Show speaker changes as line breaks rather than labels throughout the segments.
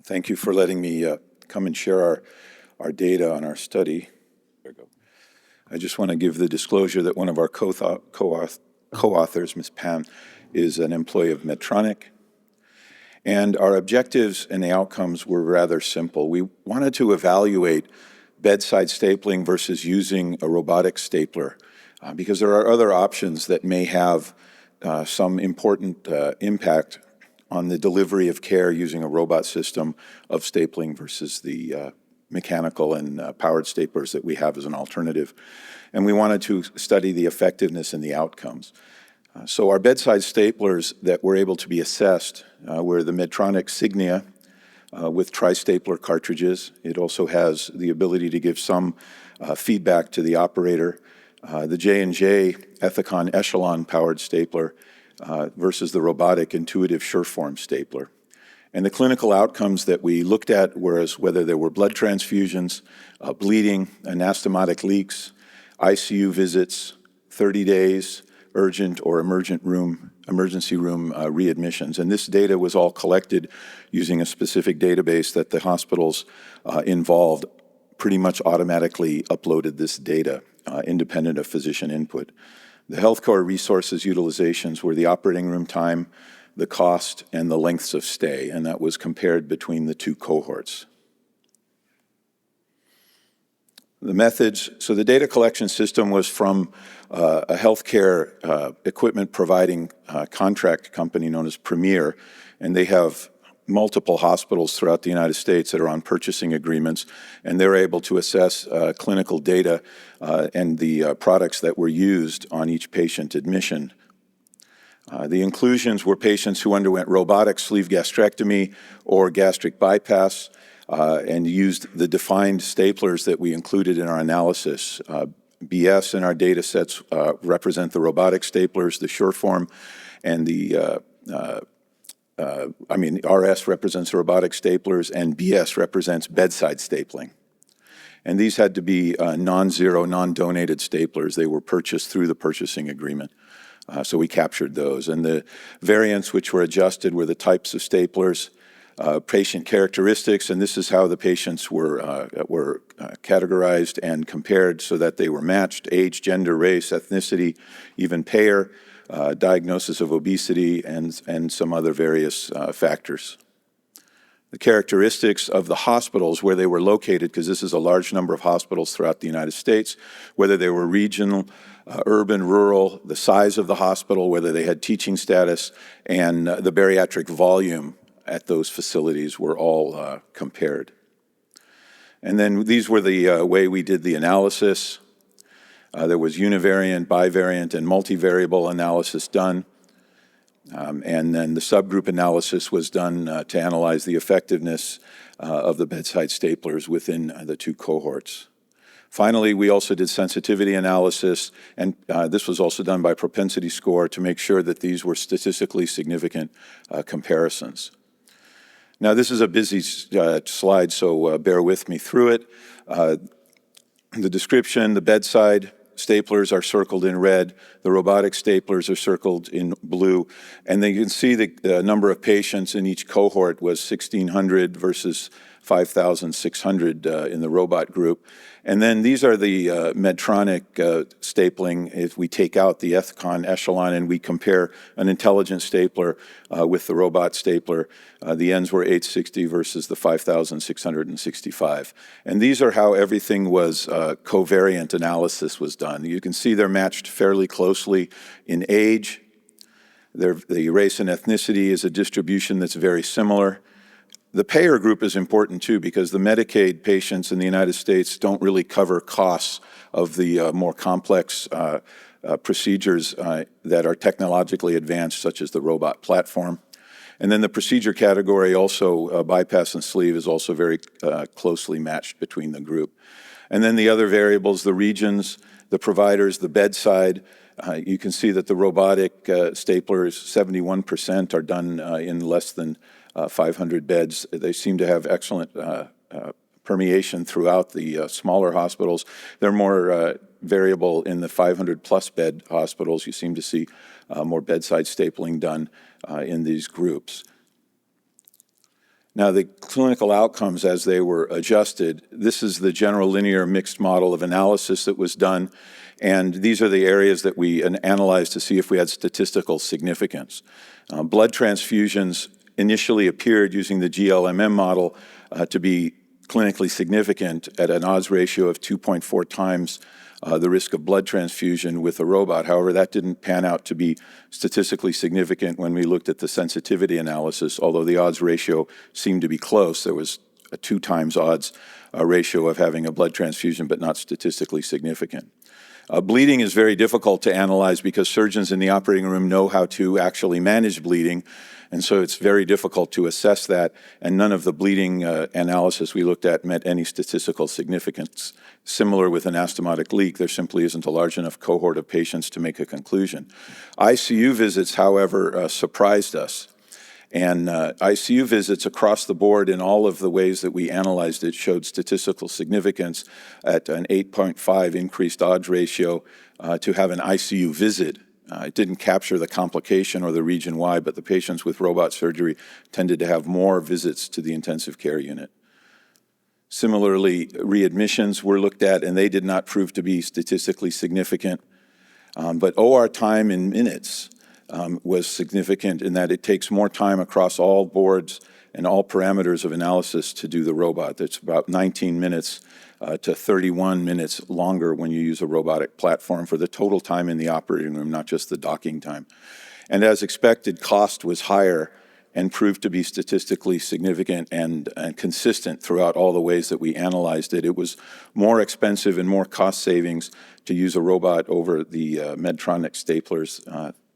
Thank you for letting me come and share our data on our study. There we go. I just want to give the disclosure that one of our co-authors, Ms. Pam, is an employee of Medtronic. And our objectives and the outcomes were rather simple. We wanted to evaluate bedside stapling versus using a robotic stapler because there are other options that may have some important impact on the delivery of care using a robot system of stapling versus the mechanical and powered staplers that we have as an alternative. And we wanted to study the effectiveness and the outcomes. So our bedside staplers that were able to be assessed were the Medtronic Signia with tri-stapler cartridges. It also has the ability to give some feedback to the operator. The J&J Ethicon Echelon powered stapler versus the robotic intuitive Sureform stapler. And the clinical outcomes that we looked at were whether there were blood transfusions, bleeding, anastomotic leaks, ICU visits, 30 days, urgent or emergency room readmissions. And this data was all collected using a specific database that the hospitals involved pretty much automatically uploaded this data independent of physician input. The healthcare resources utilizations were the operating room time, the cost, and the lengths of stay, and that was compared between the two cohorts. The methods, so the data collection system was from a healthcare equipment providing contract company known as Premier, and they have multiple hospitals throughout the United States that are on purchasing agreements, and they're able to assess clinical data and the products that were used on each patient admission. The inclusions were patients who underwent robotic sleeve gastrectomy or gastric bypass and used the defined staplers that we included in our analysis. BS in our data sets represent the robotic staplers, the Sureform, and RS represents the robotic staplers, and BS represents bedside stapling. And these had to be non-zero, non-donated staplers. They were purchased through the purchasing agreement. So we captured those. And the variants which were adjusted were the types of staplers, patient characteristics, and this is how the patients were categorized and compared so that they were matched: age, gender, race, ethnicity, even payer, diagnosis of obesity, and some other various factors. The characteristics of the hospitals where they were located, because this is a large number of hospitals throughout the United States, whether they were regional, urban, rural, the size of the hospital, whether they had teaching status, and the bariatric volume at those facilities were all compared. And then these were the way we did the analysis. There was univariate, bivariate, and multivariable analysis done. And then the subgroup analysis was done to analyze the effectiveness of the bedside staplers within the two cohorts. Finally, we also did sensitivity analysis, and this was also done by propensity score to make sure that these were statistically significant comparisons. Now, this is a busy slide, so bear with me through it. The description, the bedside staplers are circled in red, the robotic staplers are circled in blue, and then you can see the number of patients in each cohort was 1,600 versus 5,600 in the robot group. And then these are the Medtronic stapling. If we take out the Ethicon Echelon and we compare an intelligent stapler with the robot stapler, the ends were 860 versus the 5,665. And these are how everything was, covariant analysis was done. You can see they're matched fairly closely in age. The race and ethnicity is a distribution that's very similar. The payer group is important too, because the Medicaid patients in the United States don't really cover costs of the more complex procedures that are technologically advanced, such as the robot platform. And then the procedure category also, bypass and sleeve, is also very closely matched between the group. And then the other variables, the regions, the providers, the bedside, you can see that the robotic staplers, 71% are done in less than 500 beds. They seem to have excellent permeation throughout the smaller hospitals. They're more variable in the 500-plus bed hospitals. You seem to see more bedside stapling done in these groups. Now, the clinical outcomes as they were adjusted, this is the general linear mixed model of analysis that was done, and these are the areas that we analyzed to see if we had statistical significance. Blood transfusions initially appeared using the GLMM model to be clinically significant at an odds ratio of 2.4 times the risk of blood transfusion with a robot. However, that didn't pan out to be statistically significant when we looked at the sensitivity analysis. Although the odds ratio seemed to be close, there was a 2 times odds ratio of having a blood transfusion, but not statistically significant. Bleeding is very difficult to analyze because surgeons in the operating room know how to actually manage bleeding, and so it's very difficult to assess that, and none of the bleeding analysis we looked at met any statistical significance. Similar with anastomotic leak, there simply isn't a large enough cohort of patients to make a conclusion. ICU visits, however, surprised us. And ICU visits across the board in all of the ways that we analyzed it showed statistical significance at an 8.5 increased odds ratio to have an ICU visit. It didn't capture the complication or the region why, but the patients with robot surgery tended to have more visits to the intensive care unit. Similarly, readmissions were looked at, and they did not prove to be statistically significant. But OR time in minutes was significant in that it takes more time across all boards and all parameters of analysis to do the robot. It's about 19 minutes to 31 minutes longer when you use a robotic platform for the total time in the operating room, not just the docking time. And as expected, cost was higher and proved to be statistically significant and consistent throughout all the ways that we analyzed it. It was more expensive and more cost savings to use a robot over the Medtronic staplers,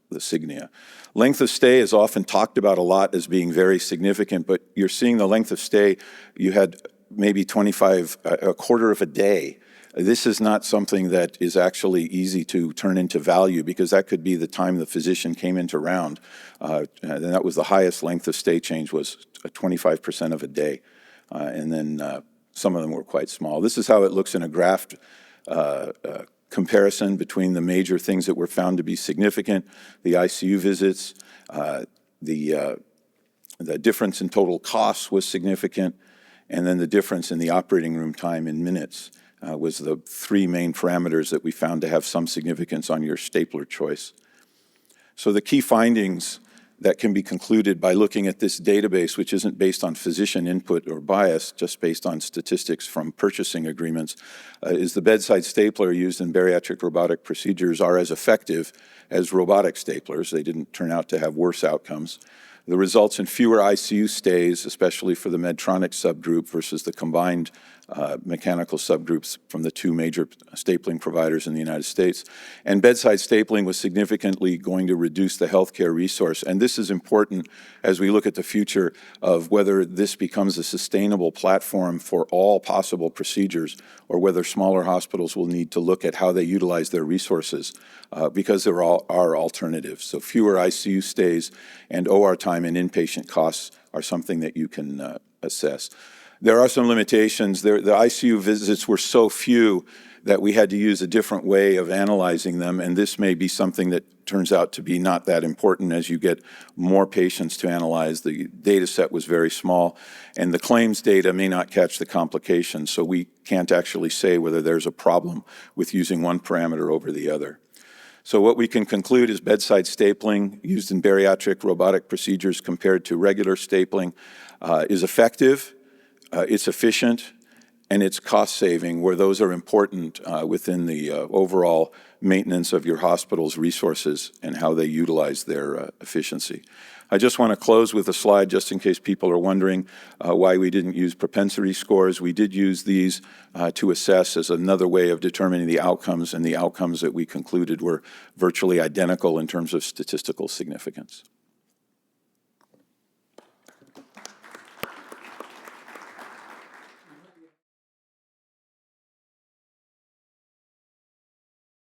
the Signia. Length of stay is often talked about a lot as being very significant, but you're seeing the length of stay, you had maybe a quarter of a day. This is not something that is actually easy to turn into value because that could be the time the physician came into round. And that was the highest length of stay change was 25% of a day. And then some of them were quite small. This is how it looks in a graphed comparison between the major things that were found to be significant, the ICU visits, the difference in total costs was significant, and then the difference in the operating room time in minutes was the 3 main parameters that we found to have some significance on your stapler choice. So the key findings that can be concluded by looking at this database, which isn't based on physician input or bias, just based on statistics from purchasing agreements, is the bedside stapler used in bariatric robotic procedures are as effective as robotic staplers. They didn't turn out to have worse outcomes. The results in fewer ICU stays, especially for the Medtronic subgroup versus the combined mechanical subgroups from the 2 major stapling providers in the United States. And bedside stapling was significantly going to reduce the healthcare resource. And this is important as we look at the future of whether this becomes a sustainable platform for all possible procedures or whether smaller hospitals will need to look at how they utilize their resources because there are alternatives. So fewer ICU stays and OR time and inpatient costs are something that you can assess. There are some limitations. The ICU visits were so few that we had to use a different way of analyzing them, and this may be something that turns out to be not that important as you get more patients to analyze. The data set was very small, and the claims data may not catch the complications, so we can't actually say whether there's a problem with using one parameter over the other. So what we can conclude is bedside stapling used in bariatric robotic procedures compared to regular stapling is effective, it's efficient, and it's cost-saving, where those are important within the overall maintenance of your hospital's resources and how they utilize their efficiency. I just want to close with a slide just in case people are wondering why we didn't use propensity scores. We did use these to assess as another way of determining the outcomes, and the outcomes that we concluded were virtually identical in terms of statistical significance.